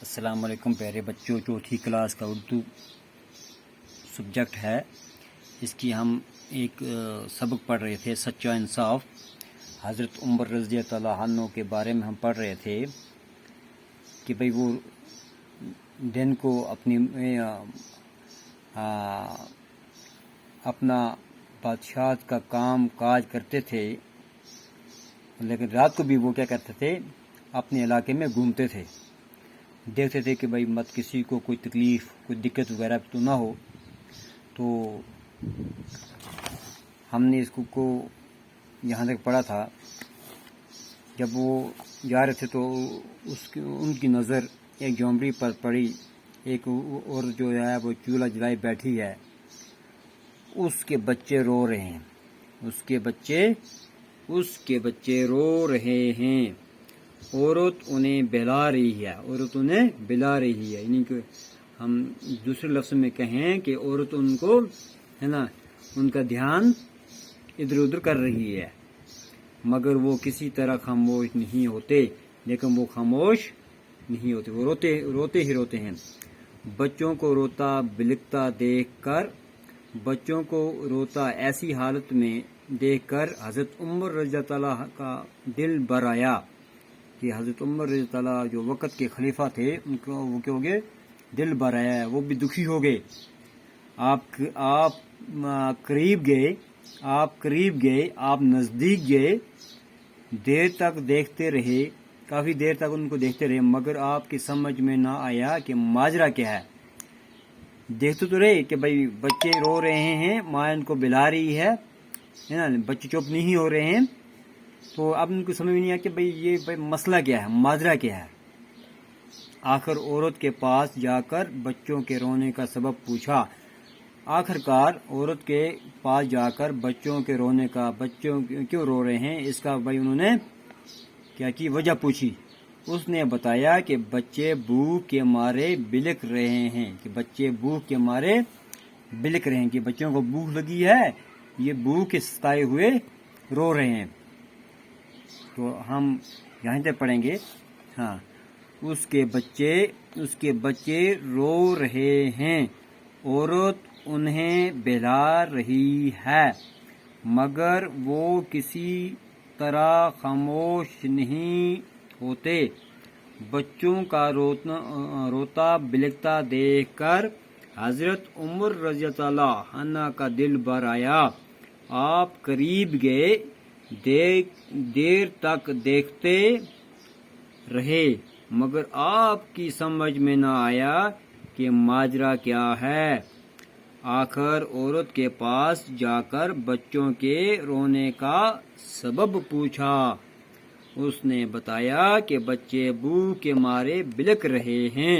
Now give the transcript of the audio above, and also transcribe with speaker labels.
Speaker 1: السلام علیکم پیارے بچوں، چوتھی کلاس کا اردو سبجیکٹ ہے۔ اس کی ہم ایک سبق پڑھ رہے تھے، سچا انصاف۔ حضرت عمر رضی اللہ عنہ کے بارے میں ہم پڑھ رہے تھے کہ بھئی وہ دن کو اپنا بادشاہت کا کام کاج کرتے تھے، لیکن رات کو بھی وہ کیا کرتے تھے، اپنے علاقے میں گھومتے تھے، دیکھتے تھے کہ بھئی مت کسی کو کوئی تکلیف، کوئی دقت وغیرہ تو نہ ہو۔ تو ہم نے اس کو یہاں تک پڑھا تھا۔ جب وہ جا رہے تھے تو ان کی نظر ایک جھونپڑی پر پڑی، ایک اور جو ہے وہ چولہا جلائے بیٹھی ہے، اس کے بچے رو رہے ہیں، اس کے بچے رو رہے ہیں، عورت انہیں بہلا رہی ہے، یعنی کہ ہم دوسرے لفظ میں کہیں کہ عورت ان کو ہے نا، ان کا دھیان ادھر ادھر کر رہی ہے، مگر وہ کسی طرح خاموش نہیں ہوتے، وہ روتے ہیں۔ بچوں کو روتا بلکتا دیکھ کر، بچوں کو روتا ایسی حالت میں دیکھ کر حضرت عمر رضی اللہ کا دل بھر آیا کہ حضرت عمر رضی اللہ جو وقت کے خلیفہ تھے، ان کو وہ کیا ہو گئے، دل بھر آیا ہے، وہ بھی دکھی ہو گئے۔ آپ قریب گئے، آپ نزدیک گئے، دیر تک دیکھتے رہے، کافی دیر تک ان کو دیکھتے رہے، مگر آپ کی سمجھ میں نہ آیا کہ ماجرا کیا ہے۔ دیکھتے تو رہے کہ بھئی بچے رو رہے ہیں، ماں ان کو بلا رہی ہے نا، بچے چپ نہیں ہو رہے ہیں، تو اب ان کو سمجھ میں نہیں آیا کہ بھئی یہ مسئلہ کیا ہے، ماجرا کیا ہے۔ آخر عورت کے پاس جا کر بچوں کے رونے کا سبب پوچھا۔ آخرکار عورت کے پاس جا کر بچوں کے رونے کا، بچوں کیوں رو رہے ہیں، اس کا بھائی انہوں نے کیا کی، وجہ پوچھی۔ اس نے بتایا کہ بچے بھوک کے مارے بلک رہے ہیں، کہ بچوں کو بھوک لگی ہے، یہ بھوک کے ستائے ہوئے رو رہے ہیں۔ تو ہم یہاں تک پڑھیں گے۔ ہاں، اس کے بچے رو رہے ہیں، عورت انہیں بہلا رہی ہے، مگر وہ کسی طرح خاموش نہیں ہوتے۔ بچوں کا روتا بلکتا دیکھ کر حضرت عمر رضی اللہ عنہ کا دل بھر آیا۔ آپ قریب گئے، دیر تک دیکھتے رہے، مگر آپ کی سمجھ میں نہ آیا کہ ماجرا کیا ہے۔ آخر عورت کے پاس جا کر بچوں کے رونے کا سبب پوچھا۔ اس نے بتایا کہ بچے بھوک کے مارے بلک رہے ہیں۔